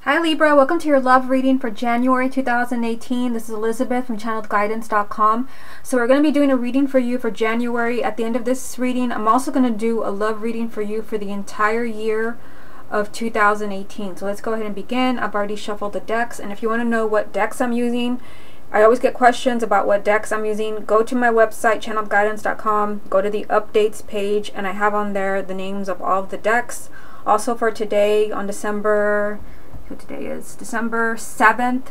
Hi Libra, welcome to your love reading for January 2018. This is Elizabeth from channeledguidance.com. So we're going to be doing a reading for you for January. At the end of this reading, I'm also going to do a love reading for you for the entire year of 2018. So let's go ahead and begin. I've already shuffled the decks, and if you want to know what decks I'm using, I always get questions about what decks I'm using. Go to my website, channeledguidance.com, go to the updates page, and I have on there the names of all of the decks. Also for today, on December 7th,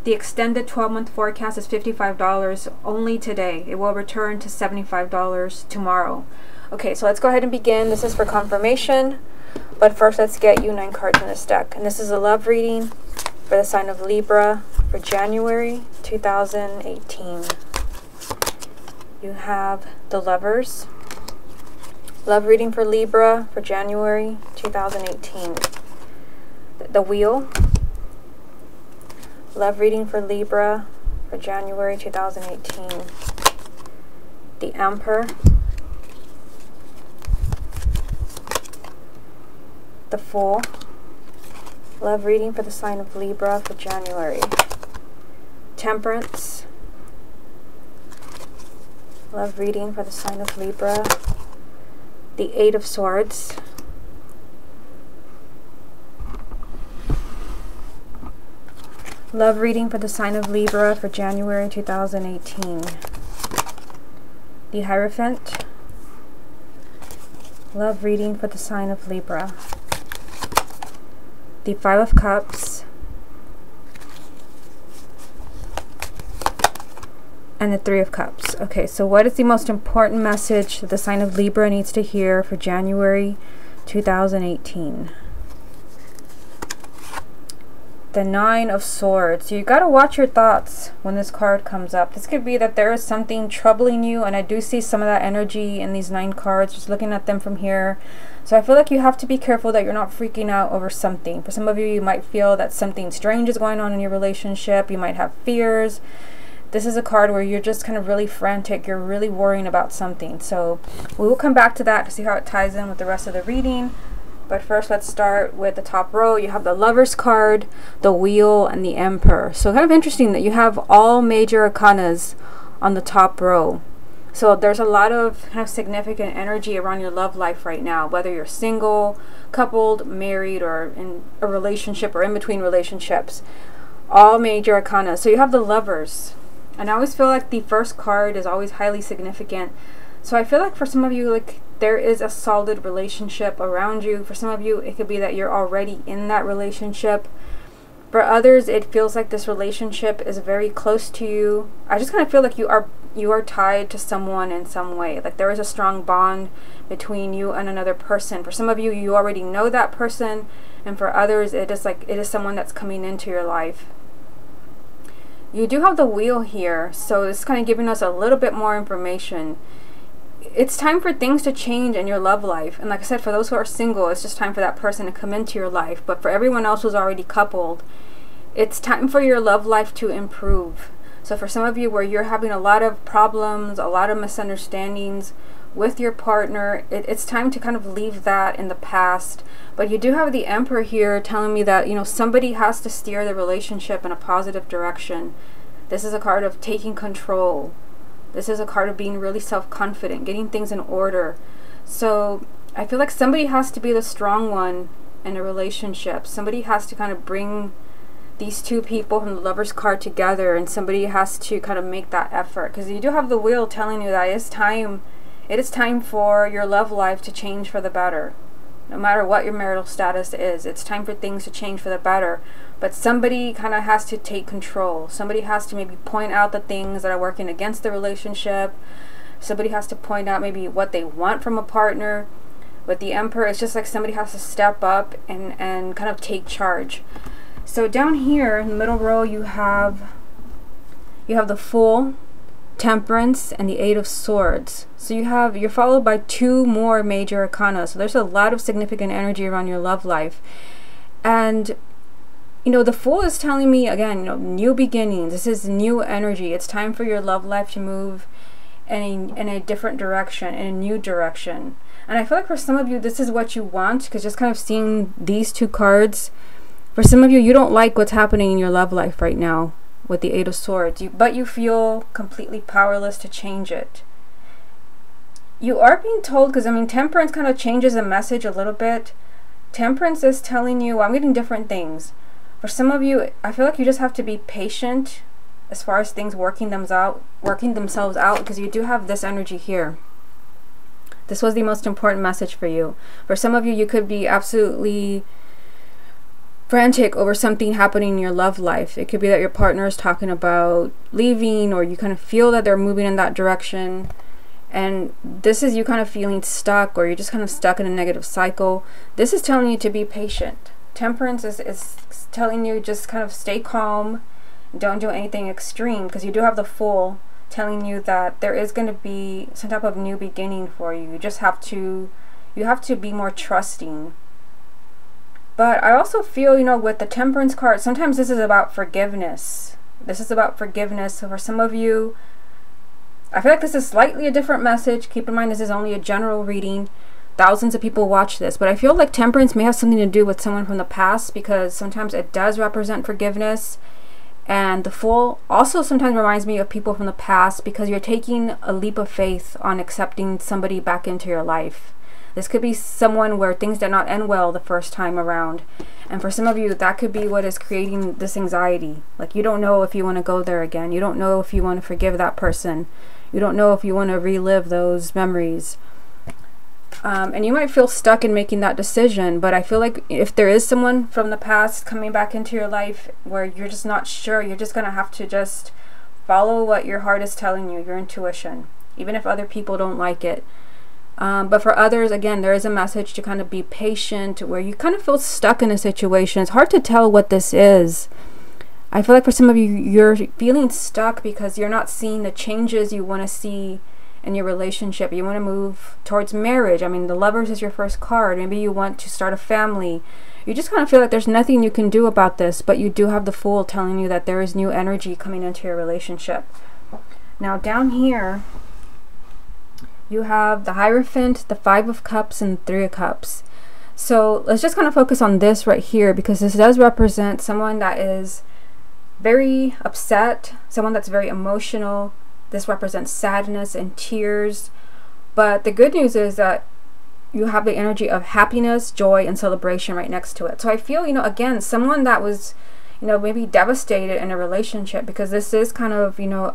the extended 12-month forecast is $55 only today. It will return to $75 tomorrow. Okay, so let's go ahead and begin. This is for confirmation, but first let's get you 9 cards in this deck. And this is a love reading for the sign of Libra for January 2018. You have the Lovers. Love reading for Libra for January 2018. The Wheel. Love reading for Libra for January 2018. The Emperor. The Fool. Love reading for the sign of Libra for January. Temperance. Love reading for the sign of Libra. The Eight of Swords. Love reading for the sign of Libra for January 2018. The Hierophant. Love reading for the sign of Libra. The Five of Cups. And the Three of Cups. Okay, so what is the most important message that the sign of Libra needs to hear for January 2018? The Nine of Swords. So you got to watch your thoughts when this card comes up. This could be that there is something troubling you, and I do see some of that energy in these 9 cards, just looking at them from here. So I feel like you have to be careful that you're not freaking out over something. For some of you, you might feel that something strange is going on in your relationship. You might have fears. This is a card where you're just kind of really frantic. You're really worrying about something. So we will come back to that to see how it ties in with the rest of the reading. But first, let's start with the top row. You have the Lovers card, the Wheel, and the Emperor. So kind of interesting that you have all major arcanas on the top row. So there's a lot of kind of significant energy around your love life right now, whether you're single, coupled, married, or in a relationship or in between relationships. All major arcana. So you have the Lovers. And I always feel like the first card is always highly significant. So I feel like for some of you, like, there is a solid relationship around you. For some of you, it could be that you're already in that relationship. For others, it feels like this relationship is very close to you. I just kind of feel like you are tied to someone in some way. Like there is a strong bond between you and another person. For some of you, you already know that person, and for others, it is someone that's coming into your life. You do have the Wheel here, so it's kind of giving us a little bit more information. It's time for things to change in your love life. And like I said, for those who are single, it's just time for that person to come into your life. But for everyone else who's already coupled, it's time for your love life to improve. So for some of you where you're having a lot of problems, a lot of misunderstandings with your partner, it's time to kind of leave that in the past. But you do have the Emperor here telling me that, you know, somebody has to steer the relationship in a positive direction. This is a card of taking control. This is a card of being really self-confident, getting things in order. So I feel like somebody has to be the strong one in a relationship. Somebody has to kind of bring these two people from the Lovers card together, and somebody has to kind of make that effort. Because you do have the Wheel telling you that it is time for your love life to change for the better. No matter what your marital status is, it's time for things to change for the better. But somebody kind of has to take control. Somebody has to maybe point out the things that are working against the relationship. Somebody has to point out maybe what they want from a partner. With the Emperor, it's just like somebody has to step up and kind of take charge. So down here in the middle row, you have the Fool, Temperance, and the Eight of Swords. So you're followed by 2 more major arcana. So there's a lot of significant energy around your love life. And you know, the Fool is telling me again, you know, new beginnings. This is new energy. It's time for your love life to move in a different direction, in a new direction. And I feel like for some of you, this is what you want, because just kind of seeing these two cards, For some of you, you don't like what's happening in your love life right now with the Eight of Swords, but you feel completely powerless to change it. You are being told, because I mean, Temperance kind of changes the message a little bit. Temperance is telling you, I'm getting different things. For some of you, I feel like you just have to be patient as far as things working themselves out, because you do have this energy here. This was the most important message for you. For some of you, you could be absolutely frantic over something happening in your love life. It could be that your partner is talking about leaving, or you kind of feel that they're moving in that direction. And this is you kind of feeling stuck, or you're just kind of stuck in a negative cycle. This is telling you to be patient. Temperance is telling you just kind of stay calm. Don't do anything extreme, because you do have the Fool telling you that there is going to be some type of new beginning for you. You just have to be more trusting. But I also feel, you know, with the Temperance card, sometimes this is about forgiveness. This is about forgiveness. So for some of you, I feel like this is slightly a different message. Keep in mind, this is only a general reading. Thousands of people watch this. But I feel like Temperance may have something to do with someone from the past, because sometimes it does represent forgiveness. And the Fool also sometimes reminds me of people from the past, because you're taking a leap of faith on accepting somebody back into your life. This could be someone where things did not end well the first time around. And for some of you, that could be what is creating this anxiety. Like, you don't know if you want to go there again. You don't know if you want to forgive that person. You don't know if you want to relive those memories. And you might feel stuck in making that decision. But I feel like if there is someone from the past coming back into your life where you're just not sure, you're just going to have to just follow what your heart is telling you, your intuition, even if other people don't like it. But for others, again, there is a message to kind of be patient, where you kind of feel stuck in a situation. It's hard to tell what this is. I feel like for some of you, you're feeling stuck because you're not seeing the changes you want to see in your relationship. You want to move towards marriage. I mean, the Lovers is your first card. Maybe you want to start a family. You just kind of feel like there's nothing you can do about this, but you do have the Fool telling you that there is new energy coming into your relationship. Now, down here, you have the Hierophant, the Five of Cups, and Three of Cups. So let's just kind of focus on this right here, because this does represent someone that is very upset, someone that's very emotional. This represents sadness and tears. But the good news is that you have the energy of happiness, joy, and celebration right next to it. So I feel, you know, again, someone that was, you know, maybe devastated in a relationship, because this is kind of, you know,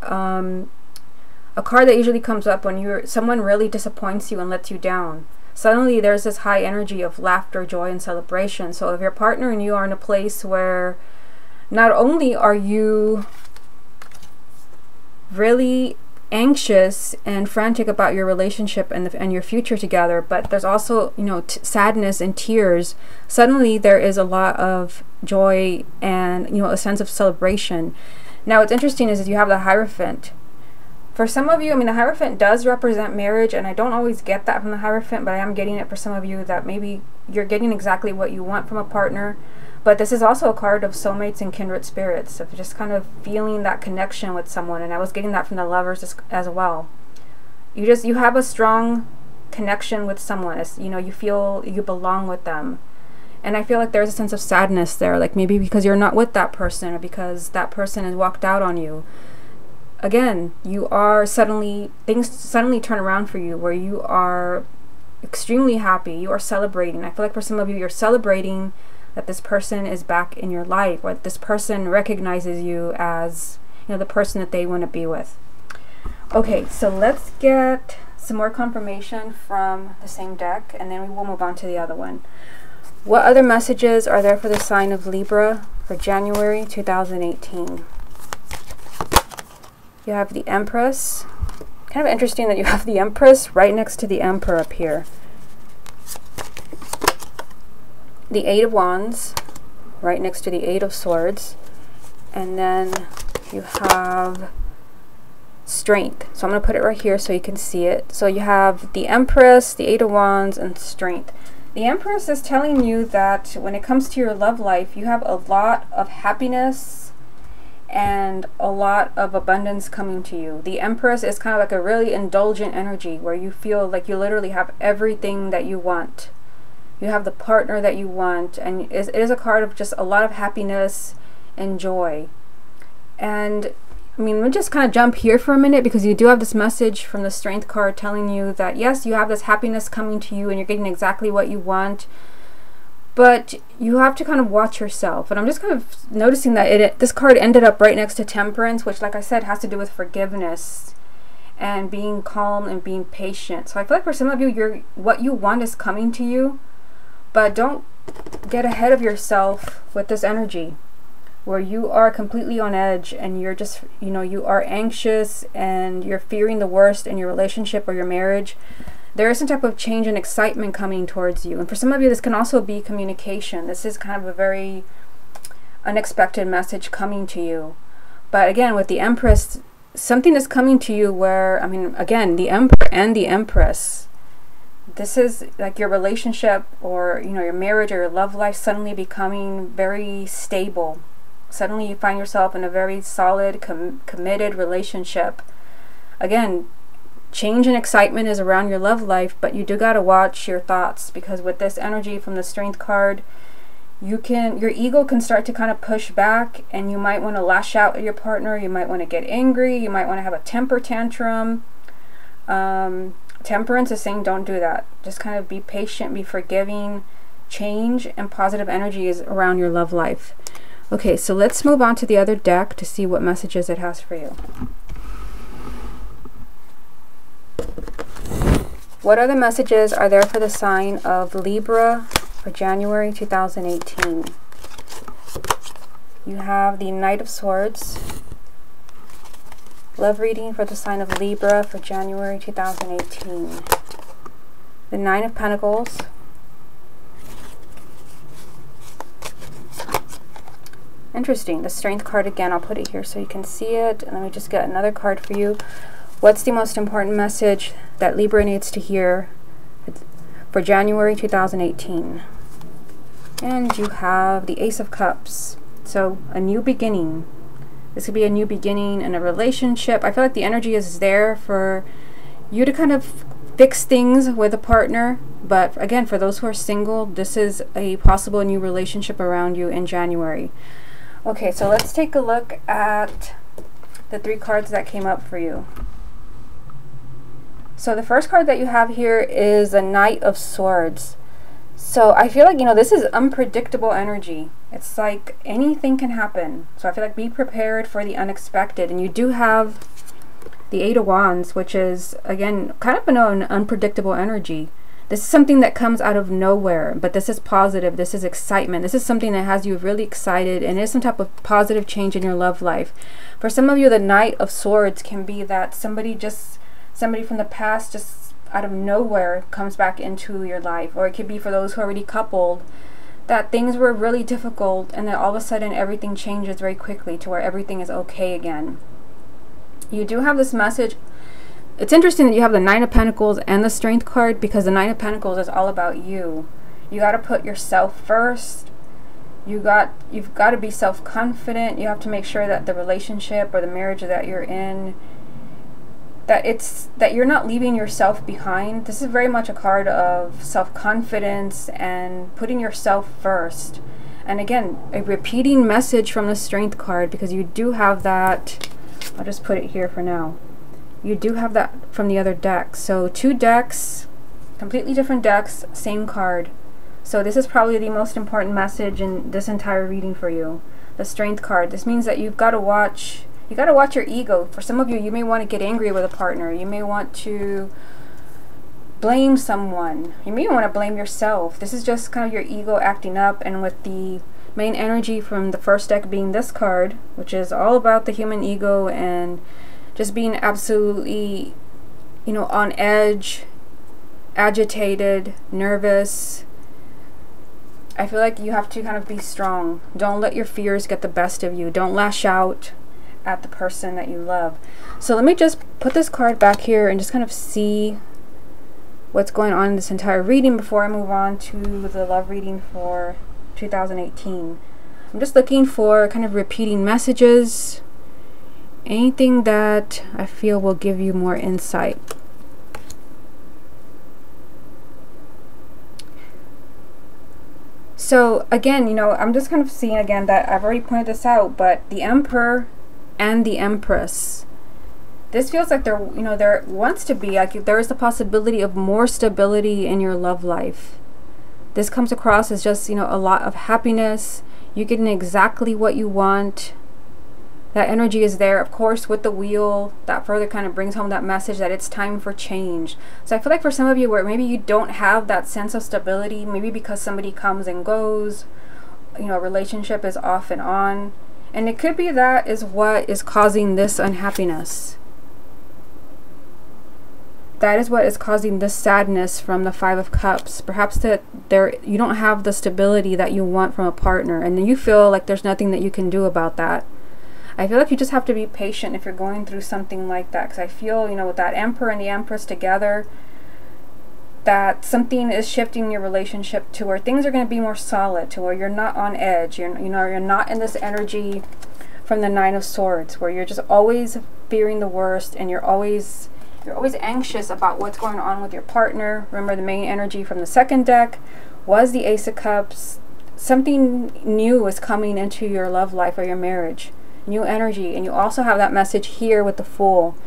a card that usually comes up when someone really disappoints you and lets you down. Suddenly there's this high energy of laughter, joy, and celebration. So if your partner and you are in a place where not only are you really anxious and frantic about your relationship and your future together, but there's also, you know, sadness and tears, suddenly there is a lot of joy and, you know, a sense of celebration. Now what's interesting is that you have the Hierophant. For some of you, I mean, the Hierophant does represent marriage, and I don't always get that from the Hierophant, but I am getting it for some of you, that maybe you're getting exactly what you want from a partner. But this is also a card of soulmates and kindred spirits, of just kind of feeling that connection with someone, and I was getting that from the Lovers as well. You have a strong connection with someone. It's, you know, you feel you belong with them. And I feel like there's a sense of sadness there, like maybe because you're not with that person, or because that person has walked out on you. Again, things suddenly turn around for you, where you are extremely happy. You are celebrating. I feel like for some of you, you're celebrating that this person is back in your life, or this person recognizes you as, you know, the person that they want to be with. Okay, so let's get some more confirmation from the same deck, and then we will move on to the other one. What other messages are there for the sign of Libra for January 2018? You have the Empress. Kind of interesting that you have the Empress right next to the Emperor up here. The Eight of Wands right next to the Eight of Swords. And then you have Strength. So I'm going to put it right here so you can see it. So you have the Empress, the Eight of Wands, and Strength. The Empress is telling you that when it comes to your love life, you have a lot of happiness and a lot of abundance coming to you. The Empress is kind of like a really indulgent energy, where you feel like you literally have everything that you want. You have the partner that you want, and it is a card of just a lot of happiness and joy. And I mean, let me just kind of jump here for a minute, because you do have this message from the Strength card telling you that yes, you have this happiness coming to you and you're getting exactly what you want, but you have to kind of watch yourself. And I'm just kind of noticing that this card ended up right next to Temperance, which, like I said, has to do with forgiveness and being calm and being patient. So I feel like for some of you, what you want is coming to you, but don't get ahead of yourself with this energy where you are completely on edge and you're just, you know, you are anxious and you're fearing the worst in your relationship or your marriage. There is some type of change and excitement coming towards you. And for some of you, this can also be communication. This is kind of a very unexpected message coming to you. But again, with the Empress, something is coming to you where, I mean, again, the Emperor and the Empress, this is like your relationship or, you know, your marriage or your love life suddenly becoming very stable. Suddenly you find yourself in a very solid, committed relationship. Again, change and excitement is around your love life, but you do got to watch your thoughts, because with this energy from the Strength card, your ego can start to kind of push back, and you might want to lash out at your partner. You might want to get angry. You might want to have a temper tantrum. Temperance is saying don't do that. Just kind of be patient, be forgiving. Change and positive energy is around your love life. Okay, so let's move on to the other deck to see what messages it has for you. What other messages are there for the sign of Libra for January 2018? You have the Knight of Swords. Love reading for the sign of Libra for January 2018. The Nine of Pentacles. Interesting. The Strength card again. I'll put it here so you can see it. And let me just get another card for you. What's the most important message that Libra needs to hear for January 2018? And you have the Ace of Cups. So a new beginning. This could be a new beginning in a relationship. I feel like the energy is there for you to kind of fix things with a partner. But again, for those who are single, this is a possible new relationship around you in January. Okay, so let's take a look at the 3 cards that came up for you. So the first card that you have here is the Knight of Swords. So I feel like, you know, this is unpredictable energy. It's like anything can happen. So I feel like be prepared for the unexpected. And you do have the Eight of Wands, which is, again, kind of an unpredictable energy. This is something that comes out of nowhere, but this is positive. This is excitement. This is something that has you really excited, and is some type of positive change in your love life. For some of you, the Knight of Swords can be that somebody from the past just out of nowhere comes back into your life. Or it could be for those who are already coupled, that things were really difficult and then all of a sudden everything changes very quickly to where everything is okay again. You do have this message. It's interesting that you have the Nine of Pentacles and the Strength card, because the Nine of Pentacles is all about you. You got to put yourself first. You've got to be self-confident. You have to make sure that the relationship or the marriage that you're in, that you're not leaving yourself behind. This is very much a card of self-confidence and putting yourself first. And again, a repeating message from the Strength card, because you do have that. I'll just put it here for now. You do have that from the other deck. So 2 decks, completely different decks, same card. So this is probably the most important message in this entire reading for you. The Strength card. This means that you've got to watch your ego. For some of you, you may want to get angry with a partner. You may want to blame someone. You may want to blame yourself. This is just kind of your ego acting up. And with the main energy from the first deck being this card, which is all about the human ego and just being absolutely, you know, on edge, agitated, nervous. I feel like you have to kind of be strong. Don't let your fears get the best of you. Don't lash out at the person that you love. So let me just put this card back here and just kind of see what's going on in this entire reading before I move on to the love reading for 2018. I'm just looking for kind of repeating messages. Anything that I feel will give you more insight. So again, you know, I'm just kind of seeing again that I've already pointed this out, but the Emperor and the Empress, this feels like there, you know, there wants to be, like, there is the possibility of more stability in your love life. This comes across as just, you know, a lot of happiness. You're getting exactly what you want. That energy is there, of course, with the wheel. That further kind of brings home that message that it's time for change. So I feel like for some of you where maybe you don't have that sense of stability, maybe because somebody comes and goes, you know, a relationship is off and on. And it could be that is what is causing this unhappiness. That is what is causing this sadness from the Five of Cups. Perhaps that you don't have the stability that you want from a partner, and then you feel like there's nothing that you can do about that. I feel like you just have to be patient if you're going through something like that, because I feel, you know, with that Emperor and the Empress together, that something is shifting your relationship to where things are going to be more solid, to where you're not on edge. You're not in this energy from the Nine of Swords where you're just always fearing the worst, and you're always anxious about what's going on with your partner. Remember, the main energy from the second deck was the Ace of Cups. Something new is coming into your love life or your marriage. New energy. And you also have that message here with the Fool.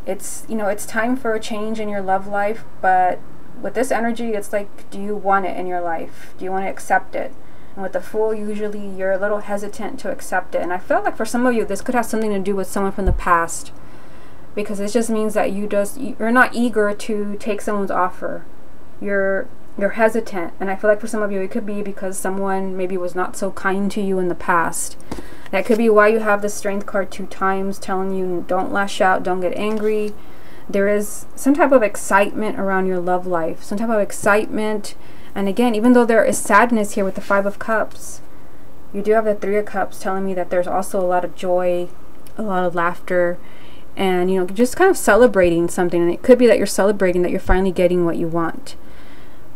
It's, you know, it's time for a change in your love life, but with this energy, it's like, do you want it in your life? Do you want to accept it? And with the Fool, usually you're a little hesitant to accept it. And I feel like for some of you, this could have something to do with someone from the past, because it just means that you're not eager to take someone's offer. You're hesitant. And I feel like for some of you, it could be because someone maybe was not so kind to you in the past. That could be why you have the Strength card 2 times, telling you don't lash out, don't get angry. There is some type of excitement around your love life, some type of excitement. And again, even though there is sadness here with the Five of Cups, you do have the Three of Cups telling me that there's also a lot of joy, a lot of laughter, and, you know, just kind of celebrating something. And it could be that you're celebrating that you're finally getting what you want.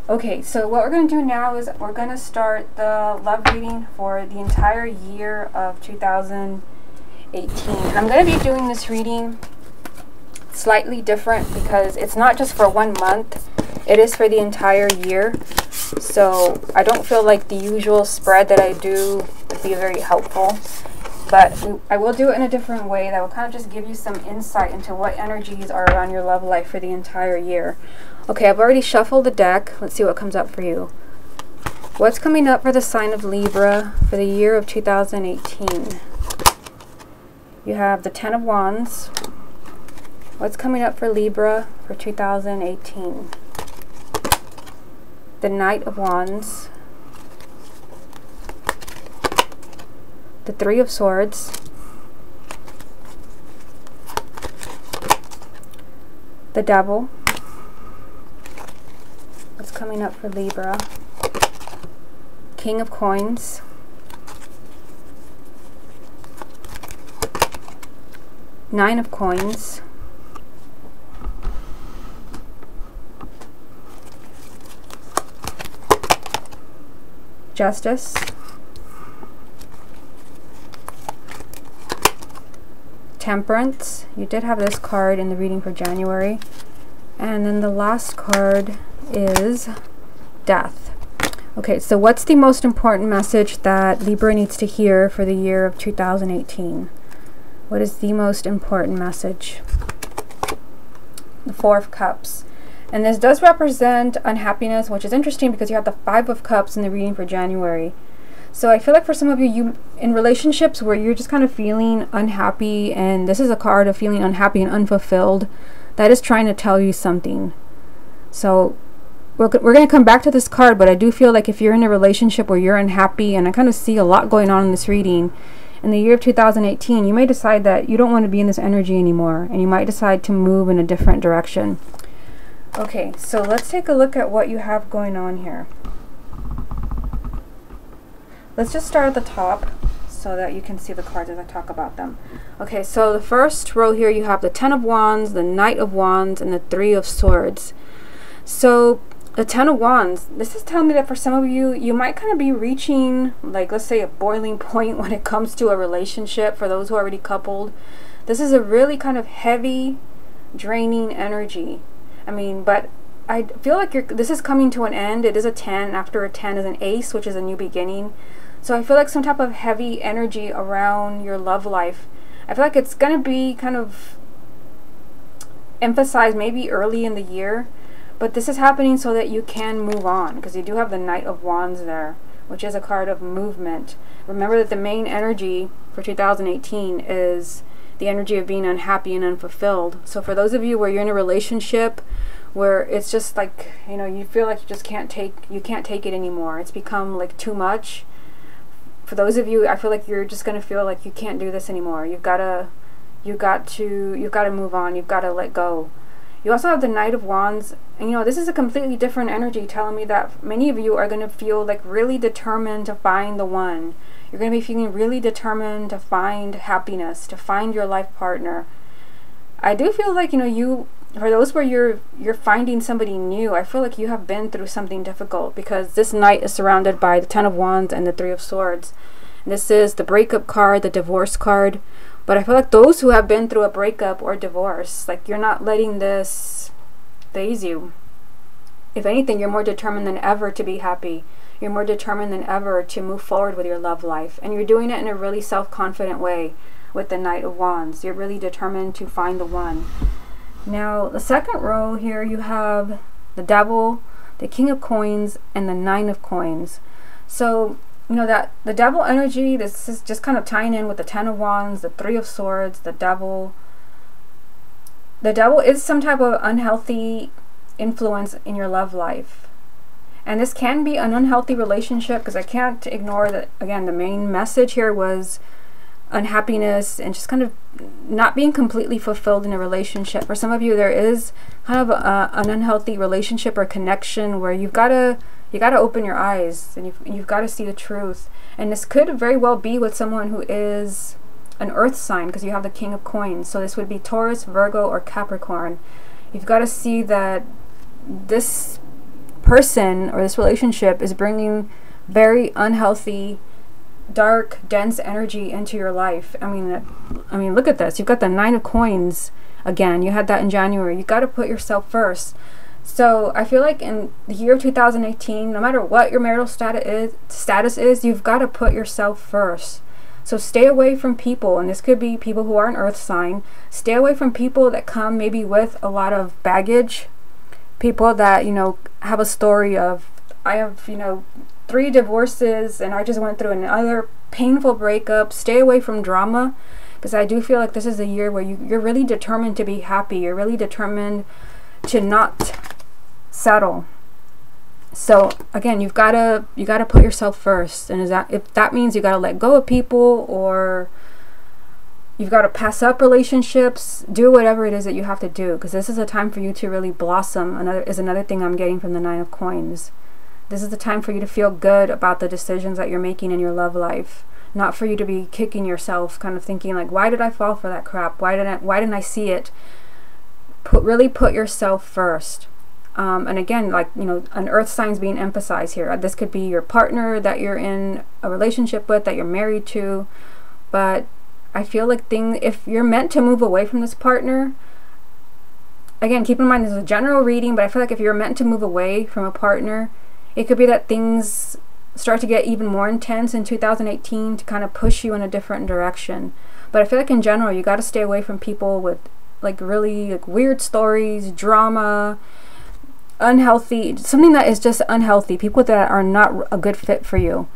Okay, so what we're going to do now is we're going to start the love reading for the entire year of 2018. I'm going to be doing this reading slightly different because it's not just for 1 month, it is for the entire year. So I don't feel like the usual spread that I do would be very helpful, but I will do it in a different way that will kind of just give you some insight into what energies are around your love life for the entire year. Okay, I've already shuffled the deck. Let's see what comes up for you. What's coming up for the sign of Libra for the year of 2018? You have the Ten of Wands. What's coming up for Libra for 2018? The Knight of Wands. The Three of Swords. The Devil. What's coming up for Libra? King of Coins. Nine of Coins. Justice. Temperance. You did have this card in the reading for January. And then the last card is Death. Okay, so what's the most important message that Libra needs to hear for the year of 2018? What is the most important message? The Four of Cups. And this does represent unhappiness, which is interesting because you have the Five of Cups in the reading for January. So I feel like for some of you, in relationships where you're just kind of feeling unhappy, and this is a card of feeling unhappy and unfulfilled, that is trying to tell you something. So we're going to come back to this card, but I do feel like if you're in a relationship where you're unhappy, and I kind of see a lot going on in this reading, in the year of 2018, you may decide that you don't want to be in this energy anymore, and you might decide to move in a different direction. Okay, so let's take a look at what you have going on here. Let's just start at the top so that you can see the cards as I talk about them. Okay, so the first row here, you have the Ten of Wands, the Knight of Wands, and the Three of Swords. So the Ten of Wands, this is telling me that for some of you, you might kind of be reaching, like, let's say a boiling point when it comes to a relationship. For those who are already coupled, this is a really kind of heavy, draining energy. I mean, but I feel like this is coming to an end. It is a 10. After a 10 is an ace, which is a new beginning. So I feel like some type of heavy energy around your love life. I feel like it's going to be kind of emphasized maybe early in the year. But this is happening so that you can move on, because you do have the Knight of Wands there, which is a card of movement. Remember that the main energy for 2018 is the energy of being unhappy and unfulfilled. So for those of you where you're in a relationship where it's just like, you know, you feel like you just can't take it anymore. It's become like too much. For those of you, I feel like you're just going to feel like you can't do this anymore. You've got to move on. You've got to let go. You also have the Knight of Wands, and you know, this is a completely different energy, telling me that many of you are going to feel like really determined to find the one. You're going to be feeling really determined to find happiness, to find your life partner. I do feel like, you know, for those where you're finding somebody new, I feel like you have been through something difficult, because this Knight is surrounded by the Ten of Wands and the Three of Swords. And this is the breakup card, the divorce card. But I feel like those who have been through a breakup or divorce, like, you're not letting this phase you. If anything, you're more determined than ever to be happy. You're more determined than ever to move forward with your love life. And you're doing it in a really self-confident way with the Knight of Wands. You're really determined to find the one. Now, the second row here, you have the Devil, the King of Coins, and the Nine of Coins. So, you know, that the Devil energy, this is just kind of tying in with the Ten of Wands, the Three of Swords, the Devil. The Devil is some type of unhealthy influence in your love life. And this can be an unhealthy relationship, because I can't ignore that, again, the main message here was unhappiness and just kind of not being completely fulfilled in a relationship. For some of you, there is kind of an unhealthy relationship or connection where you gotta open your eyes, and you've got to see the truth. And this could very well be with someone who is an earth sign, because you have the King of Coins. So this would be Taurus, Virgo, or Capricorn. You've got to see that this person or this relationship is bringing very unhealthy, dark, dense energy into your life. I mean, look at this. You've got the Nine of Coins again. You had that in January. You got to put yourself first. So I feel like in the year of 2018, no matter what your marital status is, you've got to put yourself first. So stay away from people, and this could be people who are an earth sign. Stay away from people that come maybe with a lot of baggage. People that, you know, have a story of, I have, you know, 3 divorces and I just went through another painful breakup. Stay away from drama, because I do feel like this is a year where you're really determined to be happy. You're really determined to not settle. So again, you gotta put yourself first. And if that means you gotta let go of people, or you've got to pass up relationships, do whatever it is that you have to do, because this is a time for you to really blossom. Another thing I'm getting from the Nine of Coins. This is the time for you to feel good about the decisions that you're making in your love life. Not for you to be kicking yourself, kind of thinking like, why did I fall for that crap? Why didn't I see it? Really put yourself first. And again, like, you know, an earth sign's being emphasized here. This could be your partner that you're in a relationship with, that you're married to. But I feel like if you're meant to move away from this partner, again, keep in mind this is a general reading, but I feel like if you're meant to move away from a partner, it could be that things start to get even more intense in 2018 to kind of push you in a different direction. But I feel like in general, you got to stay away from people with like really like weird stories, drama, unhealthy, something that is just unhealthy, people that are not a good fit for you.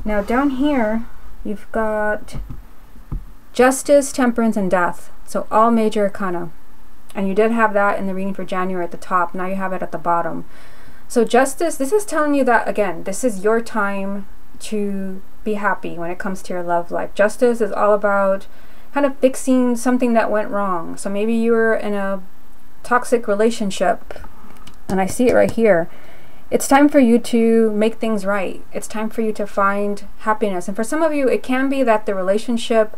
Now down here, you've got Justice, Temperance, and Death. So all major arcana. And you did have that in the reading for January at the top. Now you have it at the bottom. So Justice, this is telling you that, again, this is your time to be happy when it comes to your love life. Justice is all about kind of fixing something that went wrong. So maybe you were in a toxic relationship, and I see it right here. It's time for you to make things right. It's time for you to find happiness. And for some of you, it can be that the relationship,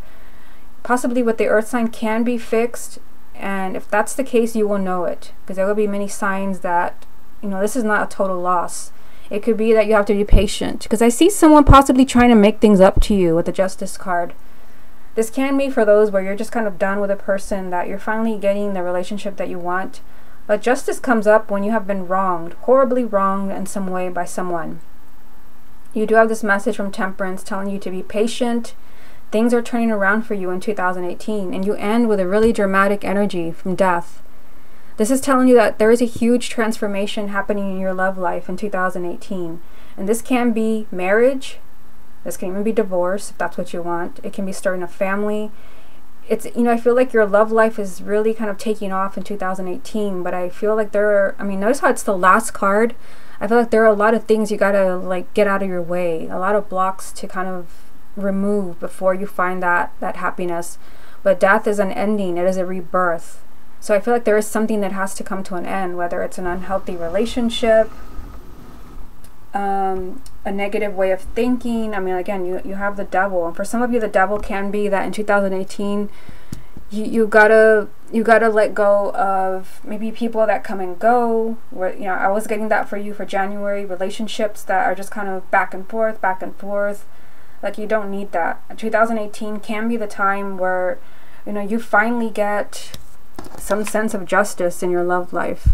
possibly with the earth sign, can be fixed. And if that's the case, you will know it, because there will be many signs that, you know, this is not a total loss. It could be that you have to be patient, because I see someone possibly trying to make things up to you with the Justice card. This can be for those where you're just kind of done with a person, that you're finally getting the relationship that you want. But justice comes up when you have been wronged, horribly wronged in some way by someone. You do have this message from Temperance telling you to be patient. Things are turning around for you in 2018, and you end with a really dramatic energy from Death. This is telling you that there is a huge transformation happening in your love life in 2018. And this can be marriage. This can even be divorce, if that's what you want. It can be starting a family. It's, you know, I feel like your love life is really kind of taking off in 2018, but I feel like there are, I mean, notice how it's the last card. I feel like there are a lot of things you gotta like get out of your way, a lot of blocks to kind of remove before you find that happiness. But Death is an ending, it is a rebirth. So I feel like there is something that has to come to an end, whether it's an unhealthy relationship, a negative way of thinking. I mean, again, you have the Devil, and for some of you the Devil can be that in 2018 you gotta let go of maybe people that come and go. Where, you know, I was getting that for you for January, relationships that are just kind of back and forth, like you don't need that. 2018 can be the time where, you know, you finally get some sense of justice in your love life.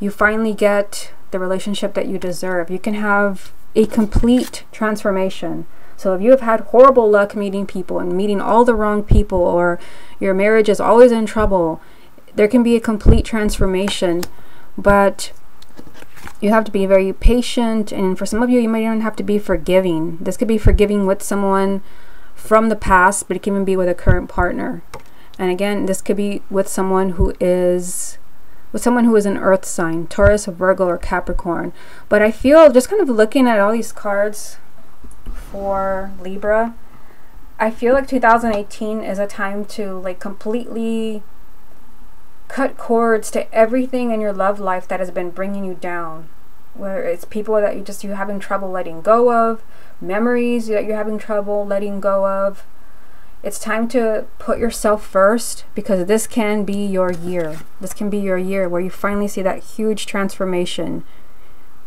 You finally get the relationship that you deserve. You can have a complete transformation. So if you have had horrible luck meeting people and meeting all the wrong people, or your marriage is always in trouble, there can be a complete transformation. But you have to be very patient, and for some of you, you might even have to be forgiving. This could be forgiving with someone from the past, but it can even be with a current partner. And again, this could be with someone who is an earth sign, Taurus, Virgo, or Capricorn. But I feel, just kind of looking at all these cards for Libra, I feel like 2018 is a time to like completely cut cords to everything in your love life that has been bringing you down. Whether it's people that you're having trouble letting go of, memories that you're having trouble letting go of. It's time to put yourself first, because this can be your year. This can be your year where you finally see that huge transformation.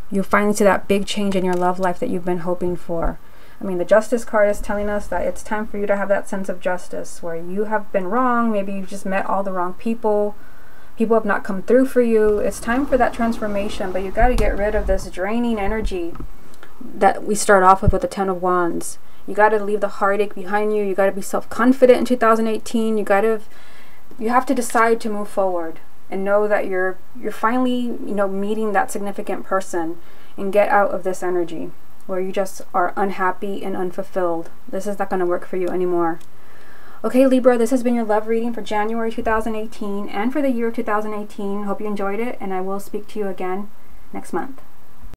You finally see that big change in your love life that you've been hoping for. I mean, the Justice card is telling us that it's time for you to have that sense of justice, where you have been wrong. Maybe you've just met all the wrong people. People have not come through for you. It's time for that transformation, but you got to get rid of this draining energy that we start off with the Ten of Wands. You got to leave the heartache behind you. You got to be self-confident in 2018. You have to decide to move forward and know that you're finally, you know, meeting that significant person, and get out of this energy where you just are unhappy and unfulfilled. This is not going to work for you anymore. Okay, Libra, this has been your love reading for January 2018 and for the year 2018. Hope you enjoyed it, and I will speak to you again next month.